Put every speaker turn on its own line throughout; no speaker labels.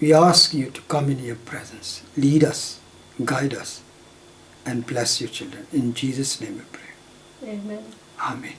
We ask you to come in your presence, lead us, guide us, and bless your children. In Jesus' name we pray.
Amen.
Amen.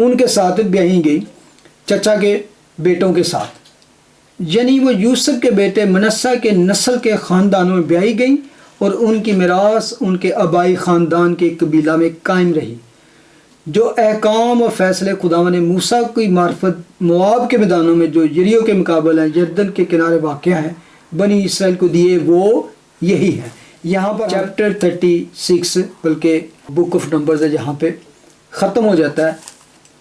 ان کے ساتھ بیاہی گئی چچا کے بیٹوں کے ساتھ، یعنی وہ یوسف کے بیٹے منسا کے نسل کے خاندانوں میں بیاہی گئیں اور ان کی میراث ان کے آبائی خاندان کے قبیلہ میں قائم رہی۔ جو احکام اور فیصلے خداوند نے موسیٰ کی معرفت مواب کے میدانوں میں جو یریحو کے مقابل ہیں، یردن کے کنارے واقع ہیں، بنی اسرائیل کو دیے، وہ یہی ہے۔ یہاں پر چیپٹر 36 بلکہ بک آف نمبرز ہے، جہاں پہ ختم ہو جاتا ہے۔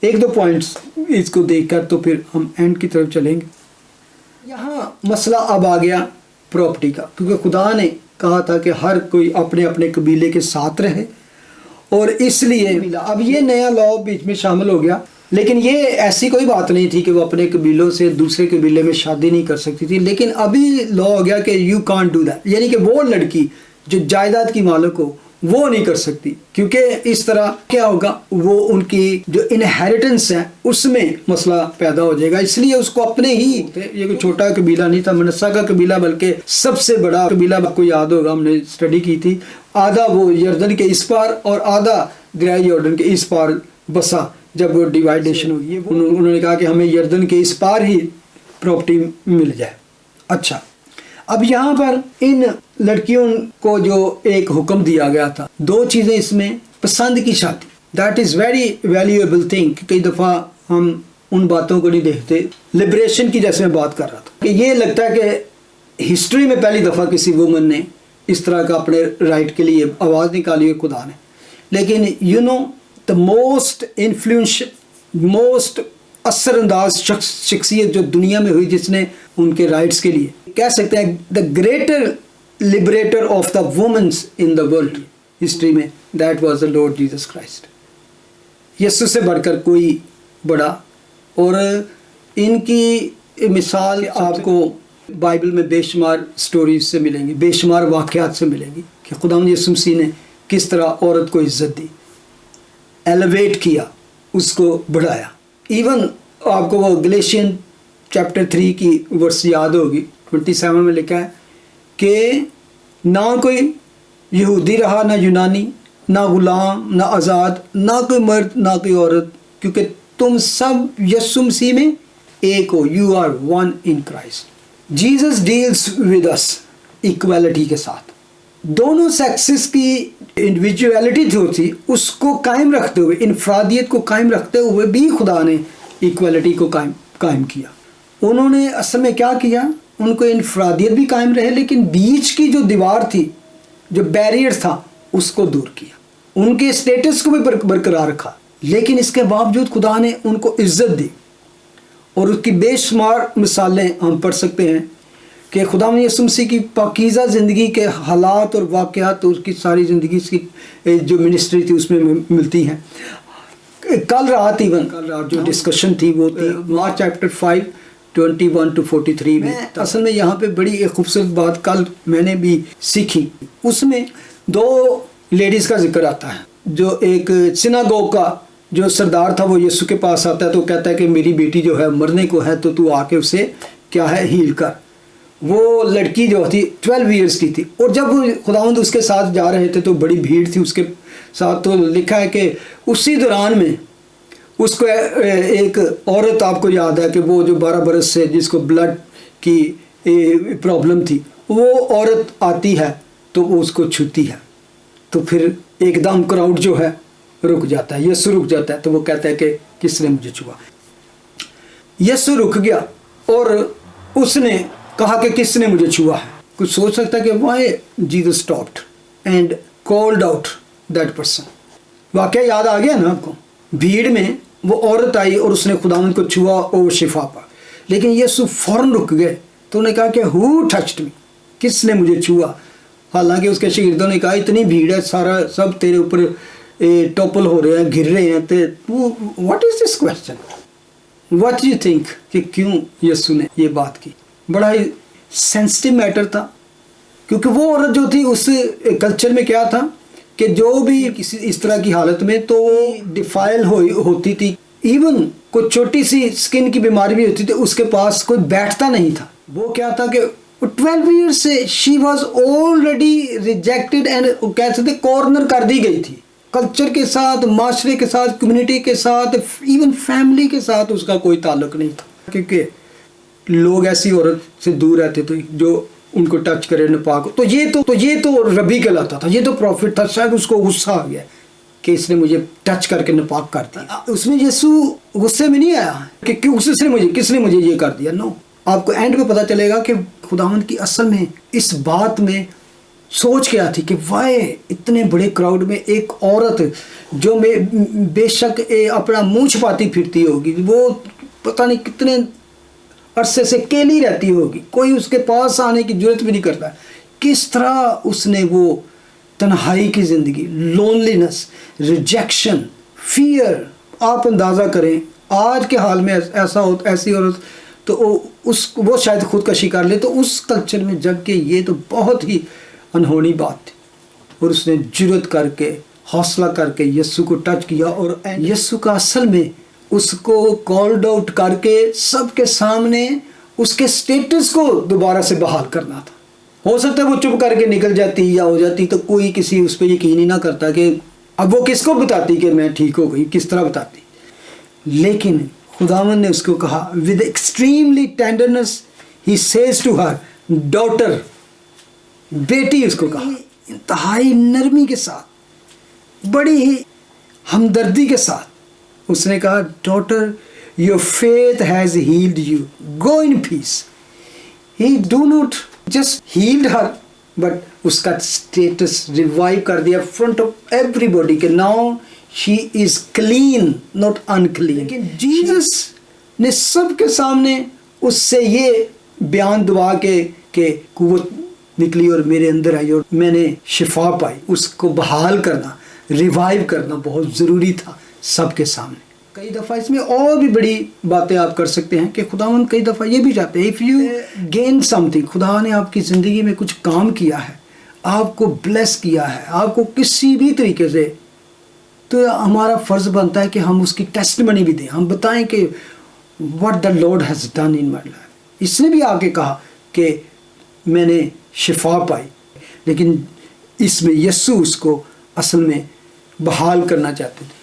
ایک دو پوائنٹس اس کو دیکھ کر تو پھر ہم اینڈ کی طرف چلیں گے۔ یہاں مسئلہ اب آ گیا پراپرٹی کا، کیونکہ خدا نے کہا تھا کہ ہر کوئی اپنے اپنے قبیلے کے ساتھ رہے، اور اس لیے اب یہ نیا لا بیچ میں شامل ہو گیا۔ لیکن یہ ایسی کوئی بات نہیں تھی کہ وہ اپنے قبیلوں سے دوسرے قبیلے میں شادی نہیں کر سکتی تھی، لیکن ابھی لا ہو گیا کہ یو کانٹ ڈو دیٹ، یعنی کہ وہ لڑکی جو جائیداد کی مالک ہو وہ نہیں کر سکتی، کیونکہ اس طرح کیا ہوگا، وہ ان کی جو انہیریٹنس ہے اس میں مسئلہ پیدا ہو جائے گا۔ اس لیے اس کو اپنے ہی، یہ کوئی چھوٹا قبیلہ نہیں تھا منسا کا قبیلہ، بلکہ سب سے بڑا قبیلہ، آپ کو یاد ہوگا ہم نے اسٹڈی کی تھی، آدھا وہ یردن کے اس پار اور آدھا دریائے یورڈن کے اس پار بسا۔ جب وہ ڈیوائیڈیشن ہوئی، انہوں نے کہا کہ ہمیں یردن کے اس پار ہی پراپرٹی مل جائے۔ اچھا، اب یہاں پر ان لڑکیوں کو جو ایک حکم دیا گیا تھا، دو چیزیں اس میں، پسند کی شادی، that is very valuable thing. کئی دفعہ ہم ان باتوں کو نہیں دیکھتے۔ لبریشن کی جیسے میں بات کر رہا تھا کہ یہ لگتا ہے کہ ہسٹری میں پہلی دفعہ کسی وومن نے اس طرح کا اپنے رائٹ کے لیے آواز نکالی ہے خدا نے۔ لیکن you know the most influential, most اثر انداز شخصیت جو دنیا میں ہوئی جس نے ان کے رائٹس کے لیے کہہ سکتے ہیں the greater liberator of the womens in the world history میں، that was the lord Jesus Christ. یسوع سے بڑھ کر کوئی بڑا، اور ان کی مثال آپ کو بائبل میں بے شمار سٹوریز سے ملیں گی، بے شمار واقعات سے ملیں گی کہ خداوند یسوع مسیح نے کس طرح عورت کو عزت دی، ایلیویٹ کیا، اس کو بڑھایا۔ ایون آپ کو وہ گلیشین چیپٹر 3 کی ورس یاد ہوگی، 27 میں لکھا ہے کہ نہ کوئی یہودی رہا، نہ یونانی، نہ غلام، نہ آزاد، نہ کوئی مرد، نہ کوئی عورت، کیونکہ تم سب یسوع مسیح میں ایک ہو، you are one in Christ. Jesus deals with اس ایکویلٹی کے ساتھ، دونوں سیکسز کی انڈیویجویلٹی جو تھی اس کو قائم رکھتے ہوئے، انفرادیت کو قائم رکھتے ہوئے بھی خدا نے ایکویلٹی کو قائم کیا۔ انہوں نے اصل میں کیا کیا، ان کو انفرادیت بھی قائم رہے، لیکن بیچ کی جو دیوار تھی، جو بیریئر تھا، اس کو دور کیا، ان کے اسٹیٹس کو بھی برقرار رکھا۔ لیکن اس کے باوجود خدا نے ان کو عزت دی، اور اس کی بے شمار مثالیں ہم پڑھ سکتے ہیں کہ خداوند یسوع مسیح کی پاکیزہ زندگی کے حالات اور واقعات، اس کی ساری زندگی کی جو منسٹری تھی اس میں ملتی ہیں۔ کل رات جو ڈسکشن تھی وہ تھی مارک چیپٹر 5 21-43 میں۔ اصل میں یہاں پہ بڑی ایک خوبصورت بات کل میں نے بھی سیکھی، اس میں دو لیڈیز کا ذکر آتا ہے۔ جو ایک سیناگوگ کا جو سردار تھا وہ یسوع کے پاس آتا ہے تو کہتا ہے کہ میری بیٹی جو ہے مرنے کو ہے، تو آ کے اسے کیا ہے ہیل کر۔ وہ لڑکی جو تھی 12 ایئرس کی تھی، اور جب خداوند اس کے ساتھ جا رہے تھے تو بڑی بھیڑ تھی اس کے ساتھ، تو لکھا ہے کہ اسی دوران میں اس کو ایک عورت، آپ کو یاد ہے کہ وہ جو 12 برس سے جس کو بلڈ کی پرابلم تھی، وہ عورت آتی ہے تو وہ اس کو چھوتی ہے، تو پھر ایک دم کراؤڈ جو ہے رک جاتا ہے، یسوع رک جاتا ہے، تو وہ کہتا ہے کہ کس نے مجھے چھوا۔ یسوع رک گیا اور اس نے کہا کہ کس نے مجھے چھوا ہے۔ کچھ سوچ سکتا ہے کہ why Jesus stopped and called out that person. واقعہ یاد آ گیا نا آپ کو، بھیڑ میں وہ عورت آئی اور اس نے خداوند کو چھوا اور وہ شفا پا، لیکن یسوع فوراً رک گئے تو انہوں نے کہا کہ ہو ٹچڈ می، کس نے مجھے چھوا۔ حالانکہ اس کے شاگردوں نے کہا اتنی بھیڑ ہے، سارا سب تیرے اوپر ٹوپل ہو رہے ہیں، گر رہے ہیں، تو what is this question, what you think کہ کیوں یسوع نے یہ بات کی۔ بڑا ہی سینسٹیو میٹر تھا، کیونکہ وہ عورت جو تھی اس کلچر میں کیا تھا کہ جو بھی کسی اس طرح کی حالت میں تو ڈیفائل ہوتی تھی، ایون کوئی چھوٹی سی سکن کی بیماری بھی ہوتی تھی اس کے پاس کوئی بیٹھتا نہیں تھا۔ وہ کیا تھا کہ 12 ایئر سے she was already rejected and کہہ سکتے کارنر کر دی گئی تھی، کلچر کے ساتھ، معاشرے کے ساتھ، کمیونٹی کے ساتھ، ایون فیملی کے ساتھ اس کا کوئی تعلق نہیں تھا، کیونکہ لوگ ایسی عورت سے دور رہتے تھے جو ان کو ٹچ کرے نپاک ہو۔ تو یہ تو ربی کہلاتا تھا، یہ تو پروفٹ تھا، شاید اس کو غصہ آ گیا کہ اس نے مجھے ٹچ کر کے نپاک کر دیا۔ اس میں یسوع غصے میں نہیں آیا کہ کس نے مجھے یہ کر دیا، نو۔ آپ کو اینڈ پہ پتہ چلے گا کہ خداوند کی اصل میں اس بات میں سوچ کیا تھی کہ وائے اتنے بڑے کراؤڈ میں ایک عورت جو میں بے شک اپنا منہ چھپاتی پھرتی ہوگی، وہ پتہ نہیں کتنے عرصے سے کیلی رہتی ہوگی، کوئی اس کے پاس آنے کی جرت بھی نہیں کرتا، کس طرح اس نے وہ تنہائی کی زندگی، لونلینس، ریجیکشن، فیئر، آپ اندازہ کریں آج کے حال میں ایسی عورت تو وہ شاید خودکشی کر لے، تو اس کلچر میں جگ کے یہ تو بہت ہی انہونی بات تھی، اور اس نے جرت کر کے حوصلہ کر کے یسوع کو ٹچ کیا، اور یسوع کا اصل میں اس کو کالڈ آؤٹ کر کے سب کے سامنے اس کے سٹیٹس کو دوبارہ سے بحال کرنا تھا۔ ہو سکتا ہے وہ چپ کر کے نکل جاتی یا ہو جاتی تو کوئی کسی اس پہ یقین ہی نہ کرتا کہ اب وہ کس کو بتاتی کہ میں ٹھیک ہو گئی، کس طرح بتاتی، لیکن خداوند نے اس کو کہا with extremely tenderness he says to her daughter، بیٹی اس کو کہا انتہائی نرمی کے ساتھ، بڑی ہی ہمدردی کے ساتھ اس نے کہا daughter your faith has healed you, go in peace۔ he do not just healed her but اس کا status revive کر دیا front of everybody کہ now she is clean not unclean۔ لیکن جیزس نے سب کے سامنے اس سے یہ بیان دعا کے کہ قوت نکلی اور میرے اندر آئی اور میں نے شفا پائی، اس کو بحال کرنا، ریوائیو کرنا بہت ضروری تھا سب کے سامنے۔ کئی دفعہ اس میں اور بھی بڑی باتیں آپ کر سکتے ہیں کہ خداوند کئی دفعہ یہ بھی چاہتے ہیں if you gain something، خدا نے آپ کی زندگی میں کچھ کام کیا ہے، آپ کو بلیس کیا ہے، آپ کو کسی بھی طریقے سے، تو ہمارا فرض بنتا ہے کہ ہم اس کی ٹیسٹمنی بھی دیں، ہم بتائیں کہ what the Lord has done in my life۔ اس نے بھی آ کے کہا کہ میں نے شفا پائی، لیکن اس میں یسوع اس کو اصل میں بحال کرنا چاہتے تھے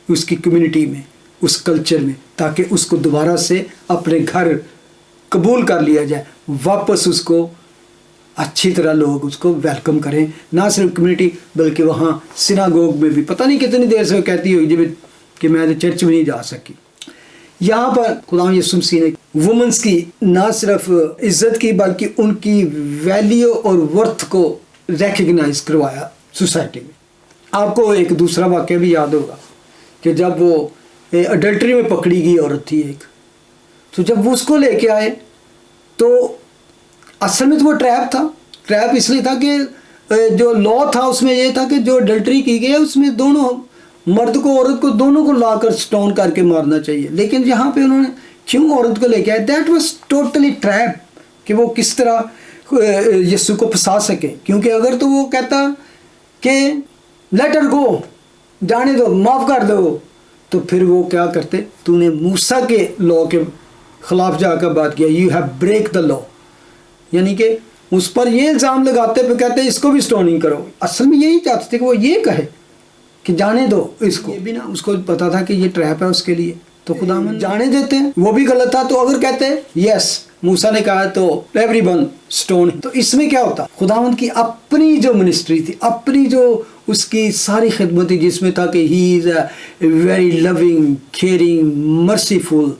اس کی کمیونٹی میں، اس کلچر میں، تاکہ اس کو دوبارہ سے اپنے گھر قبول کر لیا جائے، واپس اس کو اچھی طرح لوگ اس کو ویلکم کریں، نہ صرف کمیونٹی بلکہ وہاں سناگوگ میں بھی پتہ نہیں کتنی دیر سے وہ کہتی ہوگی کہ میں تو چرچ میں نہیں جا سکی۔ یہاں پر خدا یسوع مسیح نے وومنس کی نہ صرف عزت کی بلکہ ان کی ویلیو اور ورتھ کو ریکگنائز کروایا سوسائٹی میں۔ آپ کو ایک دوسرا واقعہ بھی یاد ہوگا کہ جب وہ اڈلٹری میں پکڑی گئی عورت تھی ایک، تو جب وہ اس کو لے کے آئے تو اصل میں تو وہ ٹریپ اس لیے تھا کہ جو لا تھا اس میں یہ تھا کہ جو اڈلٹری کی گئی ہے اس میں دونوں مرد کو عورت کو دونوں کو لا کر سٹون کر کے مارنا چاہیے، لیکن یہاں پہ انہوں نے کیوں عورت کو لے کے آئے، دیٹ واز ٹوٹلی ٹریپ کہ وہ کس طرح یسوع کو پھنسا سکے، کیونکہ اگر تو وہ کہتا کہ لیٹ ہر گو، جانے دو، معاف کر دو، تو پھر وہ کیا کرتے، تو نے موسیٰ کے لا کے خلاف جا کر بات کیا، یو ہیو بریک دا لا، یعنی کہ اس پر یہ الزام لگاتے پہ کہتے اس کو بھی سٹوننگ کرو۔ اصل میں یہی چاہتے تھے کہ وہ یہ کہے کہ جانے دو اس کو، یہ بھی نہ اس کو پتا تھا کہ یہ ٹریپ ہے اس کے لیے، تو خداوند جانے دیتے ہیں، وہ بھی غلط تھا، تو اگر کہتے یس موسیٰ نے کہا تو ایوری ون سٹون، تو اس میں کیا ہوتا، خداوند کی اپنی جو منسٹری تھی، اپنی جو اس کی ساری خدمت تھی جس میں تھا کہ he is a very loving, caring, merciful,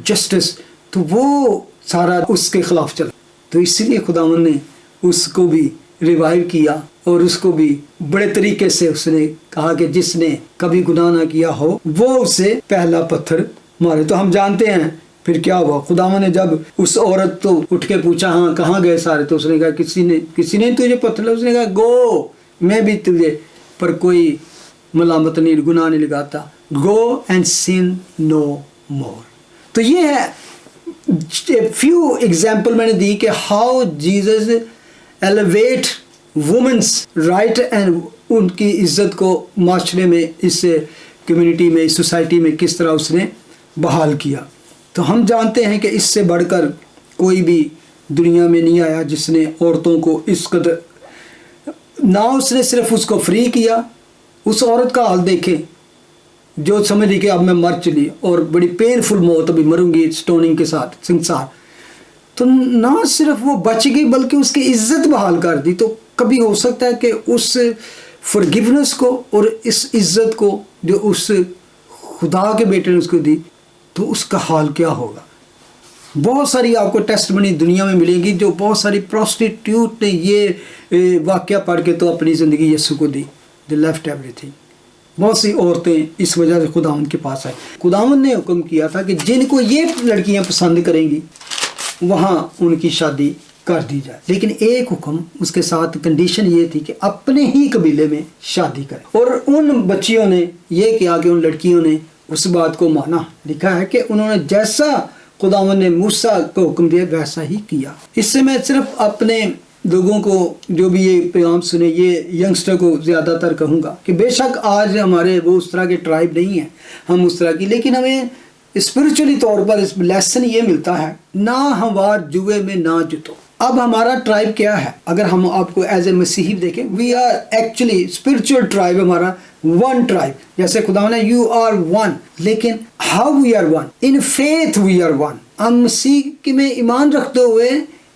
justice, تو وہ سارا اس کے خلاف چلا، تو اسی لیے خداوند نے اس کو بھی ریوائیو کیا اور اس کو بھی بڑے طریقے سے اس نے کہا کہ جس نے کبھی گناہ نہ کیا ہو وہ اسے پہلا پتھر مارے۔ تو ہم جانتے ہیں پھر کیا ہوا، خداوند نے جب اس عورت تو اٹھ کے پوچھا ہاں کہاں گئے سارے، تو اس نے کہا کسی نے تجھے پتھر، اس نے کہا گو، میں بھی تجھے پر کوئی ملامت نہیں، گناہ نہیں لگاتا، گو اینڈ سن نو مور۔ تو یہ ہے فیو ایگزامپل میں نے دی کہ how Jesus elevate womens right and ان کی عزت کو معاشرے میں، اس کمیونٹی میں، اس سوسائٹی میں کس طرح اس نے بحال کیا۔ تو ہم جانتے ہیں کہ اس سے بڑھ کر کوئی بھی دنیا میں نہیں آیا جس نے عورتوں کو اس قدر، نہ اس نے صرف اس کو فری کیا اس عورت کا حال دیکھیں جو سمجھ لی کہ اب میں مر چلی اور بڑی پینفل موت ابھی مروں گی سٹوننگ کے ساتھ سنسار، تو نہ صرف وہ بچ گئی بلکہ اس کی عزت بحال کر دی. تو کبھی ہو سکتا ہے کہ اس فرگیونس کو اور اس عزت کو جو اس خدا کے بیٹے نے اس کو دی تو اس کا حال کیا ہوگا. بہت ساری آپ کو ٹیسٹ منی دنیا میں ملے گی جو بہت ساری پروسٹیٹیوٹ نے یہ واقعہ پڑھ کے تو اپنی زندگی یسوع کو دی. They left everything. بہت سی عورتیں اس وجہ سے خداوند کے پاس آئیں. خداوند نے حکم کیا تھا کہ جن کو یہ لڑکیاں پسند کریں گی وہاں ان کی شادی کر دی جائے، لیکن ایک حکم اس کے ساتھ کنڈیشن یہ تھی کہ اپنے ہی قبیلے میں شادی کریں. اور ان بچیوں نے یہ کیا کہ ان لڑکیوں نے اس بات کو مانا. لکھا ہے کہ انہوں نے جیسا خداوند نے موسیٰ کو حکم دیا ویسا ہی کیا. اس سے میں صرف اپنے لوگوں کو جو بھی یہ پیغام سنے، یہ ینگسٹر کو زیادہ تر کہوں گا کہ بے شک آج ہمارے وہ اس طرح کے ٹرائب نہیں ہیں ہم اس طرح کی، لیکن ہمیں اسپرچولی طور پر اس لیسن یہ ملتا ہے نہ ہموار جوئے میں نہ جتو. اب ہمارا ٹرائب کیا ہے؟ اگر ہم آپ کو ایز اے مسیحی دیکھیں، we are actually spiritual tribe, ہمارا ون ٹرائب. جیسے خدا نے یو آر ون، لیکن how we are one? In faith we are one. ہم مسیح میں ایمان رکھتے ہوئے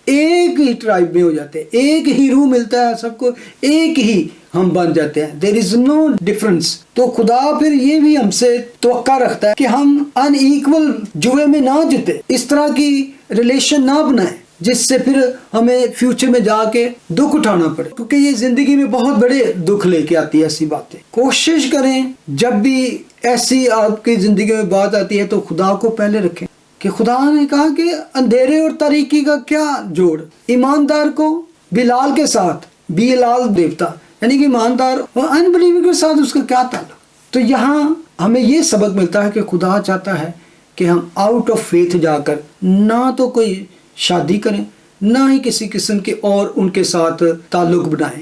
ایک ہی ٹرائب میں ہو جاتے ہیں، ایک ہی روح ملتا ہے سب کو، ایک ہی ہم بن جاتے ہیں. دیر از نو ڈفرنس. تو خدا پھر یہ بھی ہم سے توقع رکھتا ہے کہ ہم ان ایکول جوئے میں نہ جتے، اس طرح کی ریلیشن نہ بنائیں جس سے پھر ہمیں فیوچر میں جا کے دکھ اٹھانا پڑے، کیونکہ یہ زندگی میں بہت بڑے دکھ لے کے آتی ہے ایسی باتیں. کوشش کریں جب بھی ایسی آپ کی زندگی میں بات آتی ہے تو خدا کو پہلے رکھیں کہ خدا نے کہا کہ اندھیرے اور تاریکی کا کیا جوڑ، ایماندار کو بلال کے ساتھ، بلال دیوتا یعنی کہ ایماندار اور ان بلیور کے ساتھ اس کا کیا تعلق. تو یہاں ہمیں یہ سبق ملتا ہے کہ خدا چاہتا ہے کہ ہم آؤٹ آف فیتھ جا کر نہ تو کوئی شادی کریں، نہ ہی کسی قسم کے اور ان کے ساتھ تعلق بنائیں.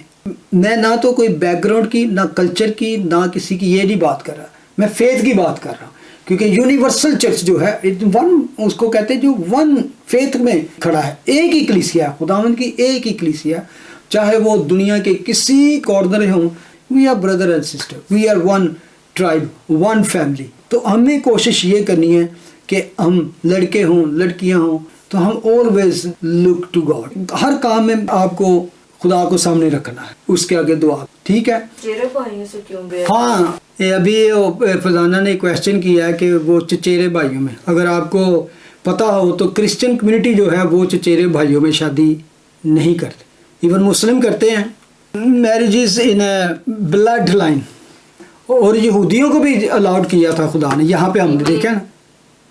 میں نہ تو کوئی بیک گراؤنڈ کی، نہ کلچر کی، نہ کسی کی یہ نہیں بات کر رہا، میں فیتھ کی بات کر رہا ہوں. کیونکہ یونیورسل چرچ جو ہے ون، اس کو کہتے ہیں جو ون فیتھ میں کھڑا ہے، ایک ہی کلیسیا ہے، خداوند کی ایک ہی کلیسیا، چاہے وہ دنیا کے کسی کارنر ہوں. We are brother and sister, we are one tribe, one family. تو ہمیں کوشش یہ کرنی ہے کہ ہم لڑکے ہوں لڑکیاں ہوں تو ہم آلویز لک ٹو گاڈ. ہر کام میں آپ کو خدا کو سامنے رکھنا ہے، اس کے آگے دعا. ٹھیک ہے. ہاں ابھی فضانہ نے کویسچن کیا ہے کہ وہ چچیرے بھائیوں میں، اگر آپ کو پتہ ہو تو کرسچن کمیونٹی جو ہے وہ چچیرے بھائیوں میں شادی نہیں کرتے. ایون مسلم کرتے ہیں میرجز ان بلڈ لائن، اور یہودیوں کو بھی الاؤڈ کیا تھا خدا نے. یہاں پہ ہم نے دیکھا نا،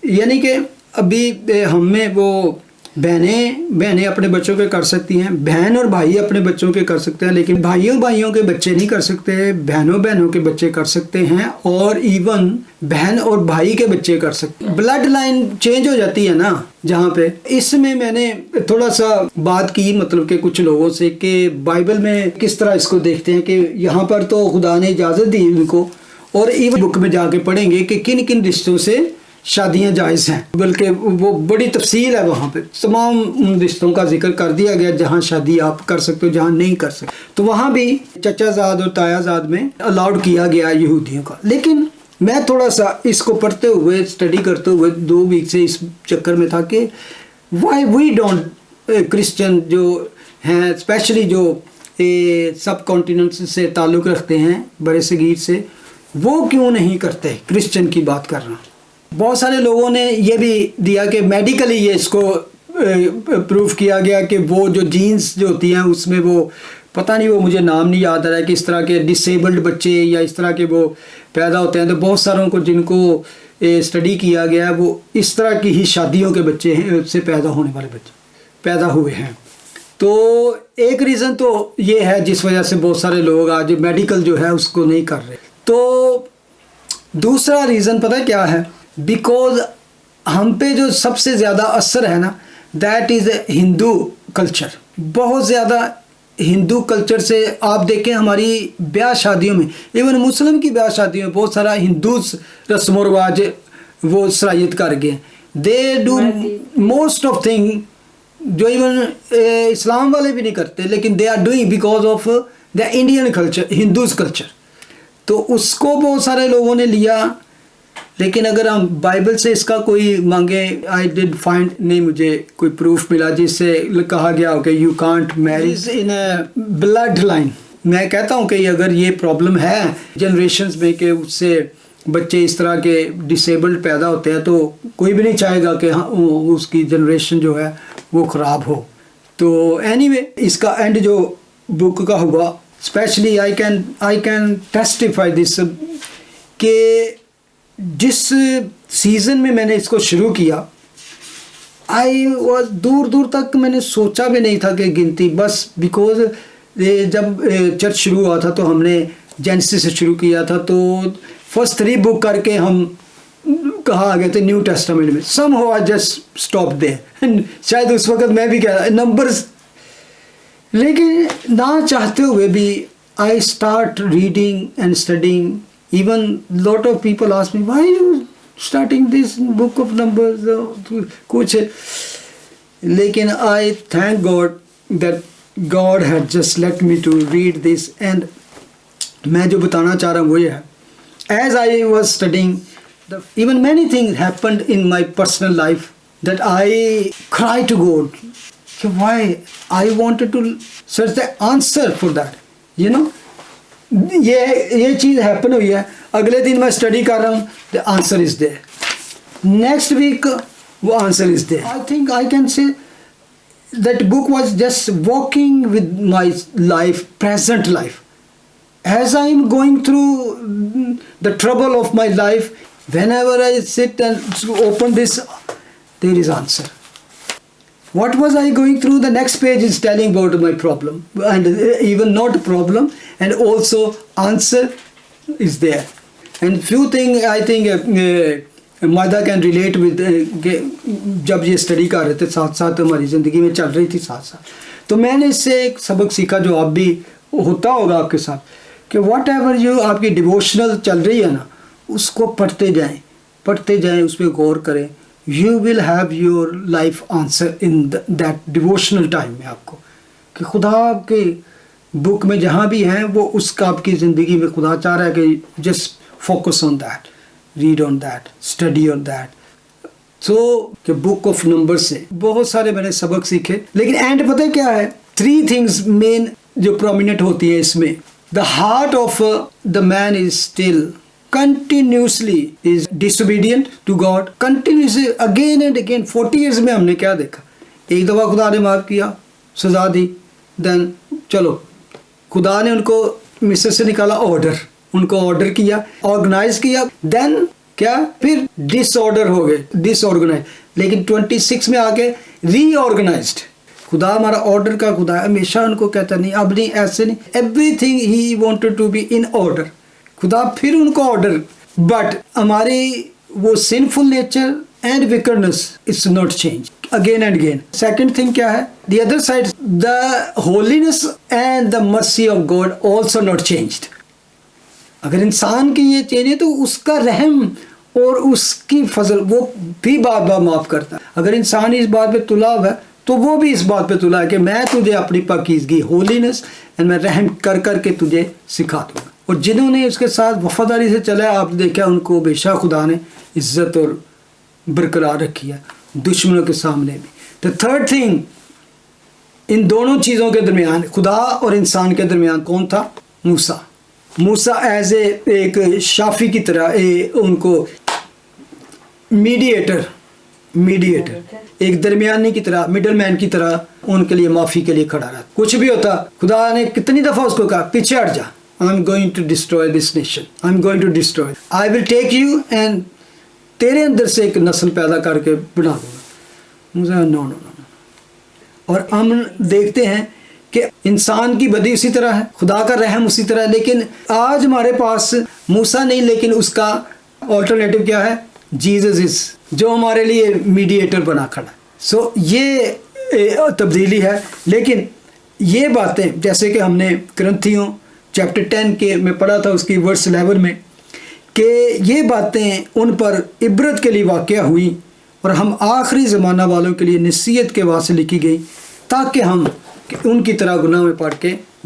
یعنی کہ ابھی ہم میں وہ بہنیں اپنے بچوں کے کر سکتی ہیں، بہن اور بھائی اپنے بچوں کے کر سکتے ہیں، لیکن بھائیوں کے بچے نہیں کر سکتے. بہنوں کے بچے کر سکتے ہیں، اور ایون بہن اور بھائی کے بچے کر سکتے ہیں. بلڈ لائن چینج ہو جاتی ہے نا جہاں پہ. اس میں نے تھوڑا سا بات کی مطلب کہ کچھ لوگوں سے کہ بائبل میں کس طرح اس کو دیکھتے ہیں، کہ یہاں پر تو خدا نے اجازت دی ان کو، اور ایون بک میں جا کے پڑھیں گے کہ کن کن رشتوں سے شادیاں جائز ہیں، بلکہ وہ بڑی تفصیل ہے، وہاں پہ تمام رشتوں کا ذکر کر دیا گیا جہاں شادی آپ کر سکتے ہو، جہاں نہیں کر سکتے. تو وہاں بھی چچا زاد اور تایا زاد میں الاؤڈ کیا گیا یہودیوں کا. لیکن میں تھوڑا سا اس کو پڑھتے ہوئے اسٹڈی کرتے ہوئے 2 ویک سے اس چکر میں تھا کہ وائی وی ڈونٹ کرسچن جو ہیں اسپیشلی جو سب کانٹیننٹ سے تعلق رکھتے ہیں برے صغیر سے، وہ کیوں نہیں کرتے کرسچن کی بات کرنا. بہت سارے لوگوں نے یہ بھی دیا کہ میڈیکلی یہ اس کو پروف کیا گیا کہ وہ جو جینز جو ہوتی ہیں اس میں وہ پتہ نہیں، وہ مجھے نام نہیں یاد آ رہا ہے، کہ اس طرح کے ڈسیبلڈ بچے یا اس طرح کے وہ پیدا ہوتے ہیں. تو بہت ساروں کو جن کو اسٹڈی کیا گیا ہے وہ اس طرح کی ہی شادیوں کے بچے ہیں، اس سے پیدا ہونے والے بچے پیدا ہوئے ہیں. تو ایک ریزن تو یہ ہے جس وجہ سے بہت سارے لوگ آج میڈیکل جو ہے اس کو نہیں کر رہے. تو دوسرا ریزن پتہ کیا ہے؟ بیکوز ہم پہ جو سب سے زیادہ اثر ہے نا، دیٹ از ہندو کلچر. بہت زیادہ ہندو کلچر سے آپ دیکھیں ہماری بیاہ شادیوں میں، ایون مسلم کی بیاہ شادیوں میں بہت سارا ہندوز رسم و رواج وہ صلاحیت کر گئے. They do most of thing جو ایون اسلام والے بھی نہیں کرتے، لیکن they are doing because of the Indian culture, Hindus culture. تو اس کو بہت سارے لوگوں نے لیا، لیکن اگر ہم بائبل سے اس کا کوئی مانگے، آئی ڈڈ فائنڈ، نہیں مجھے کوئی پروف ملا جس سے کہا گیا ہو کہ یو کانٹ میری ان اے بلڈ لائن. میں کہتا ہوں کہ اگر یہ پرابلم ہے جنریشنز میں کہ اس سے بچے اس طرح کے ڈسیبلڈ پیدا ہوتے ہیں، تو کوئی بھی نہیں چاہے گا کہ اس کی جنریشن جو ہے وہ خراب ہو. تو اینی وے اس کا اینڈ جو بک کا ہوا، اسپیشلی آئی کین ٹیسٹیفائی دس کہ جس سیزن میں نے اس کو شروع کیا، دور دور تک میں نے سوچا بھی نہیں تھا کہ گنتی، بس بیکوز جب چرچ شروع ہوا تھا تو ہم نے جینیسس سے شروع کیا تھا، تو فرسٹ 3 بک کر کے ہم کہاں آ گئے تھے نیو ٹیسٹامنٹ میں. سم ہو آئی جسٹ اسٹاپ دے، شاید اس وقت میں بھی کہہ رہا نمبرز، لیکن نہ چاہتے ہوئے بھی I start reading and studying. Even lot of people ask me why you starting this book of numbers کچھ، لیکن I thank God that God had just let me to read this. And میں جو بتانا چاہ رہا ہوں وہ یہ ہے، as I was studying, even many things happened in my personal life that I cried to God, why I wanted to search the answer for that, you know. یہ چیز happen ہوئی ہے، اگلے دن میں اسٹڈی کر رہا ہوں، the answer is there. Next week وہ answer is there. I think I can say that book was just walking with my life, present life. As I am going through the trouble of my life, whenever I sit and open this, there is answer. What was I going through? The next page is telling about my problem, and even not problem, and also answer is there. And few things I think مادہ can relate with, کہ جب یہ study کر رہے تھے ساتھ ساتھ ہماری زندگی میں چل رہی تھی ساتھ ساتھ، تو میں نے اس سے ایک سبق سیکھا جو آپ بھی ہوتا ہوگا آپ کے ساتھ، کہ واٹ ایور جو آپ کی ڈیووشنل چل رہی ہے نا، اس کو پڑھتے جائیں، اس پہ غور کریں. You will have your life answer in that devotional time میں. آپ کو کہ خدا کے بک میں جہاں بھی ہیں وہ اس کا آپ کی زندگی میں خدا چاہ رہا ہے کہ just focus on that, read on that, study on that. So کہ بک آف نمبر سے بہت سارے میں نے سبق سیکھے، لیکن اینڈ پتہ کیا ہے؟ 3 تھنگز مین جو پرومیننٹ ہوتی ہیں اس میں. The heart of the man is still continuously is disobedient to God, continuously again and again. 40 years میں ہم نے کیا دیکھا؟ ایک دفعہ خدا نے معاف کیا، سزا دی، دین چلو خدا نے ان کو مصر سے نکالا، ان کو آرڈر کیا، آرگنائز کیا، دین کیا پھر ڈس آرڈر ہو گئے، ڈس آرگنائز. لیکن 26 میں آ کے ری آرگنائزڈ. خدا ہمارا آرڈر کا خدا ہے، ہمیشہ ان کو کہتا نہیں اب نہیں، ایسے نہیں، everything he wanted to be in order. خدا پھر ان کو آرڈر، بٹ ہماری وہ sinful nature and wickedness it's not change again and again. Second thing کیا ہے؟ The other side the holiness and the mercy of God also not changed. اگر انسان کی یہ چینج ہے تو اس کا رحم اور اس کی فضل وہ بھی بار بار معاف کرتا ہے. اگر انسان اس بات پہ تلا ہوا ہے تو وہ بھی اس بات پہ تلا ہے کہ میں تجھے اپنی پاکیزگی، ہولینس، میں رحم کر کر کے تجھے سکھا دوں گا. اور جنہوں نے اس کے ساتھ وفاداری سے چلا ہے، آپ دیکھا ان کو بے شک خدا نے عزت اور برقرار رکھی ہے دشمنوں کے سامنے بھی. تو تھرڈ تھنگ، ان دونوں چیزوں کے درمیان، خدا اور انسان کے درمیان کون تھا؟ موسیٰ ایز اے ایک شافی کی طرح، ان کو میڈیٹر، ایک درمیانی کی طرح، مڈل مین کی طرح ان کے لیے معافی کے لیے کھڑا رہا. کچھ بھی ہوتا خدا نے کتنی دفعہ اس کو کہا پیچھے ہٹ جا، I am going to destroy this nation, I am going to destroy, I will take you and تیرے اندر سے ایک نسل پیدا کر کے بنا دوں گا. نو. اور ہم دیکھتے ہیں کہ انسان کی بدی اسی طرح ہے، خدا کا رحم اسی طرح ہے. لیکن آج ہمارے پاس موسیٰ نہیں، لیکن اس کا آلٹرنیٹو کیا ہے؟ جیزس از، جو ہمارے لیے میڈیٹر بنا کھڑا. سو یہ تبدیلی ہے. لیکن یہ باتیں جیسے کہ ہم نے کرنتھیوں چیپٹر 10 کے میں پڑھا تھا، اس کی ورس 11 میں، کہ یہ باتیں ان پر عبرت کے لیے واقع ہوئیں اور ہم آخری زمانہ والوں کے لیے نصیحت کے واسطے لکھی گئی، تاکہ ہم ان کی طرح گناہ میں پڑ کے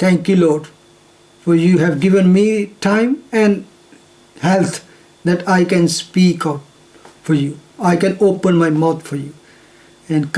Thank you, Lord, for you have given me time and health that I can speak out for you. I can open my mouth for you. And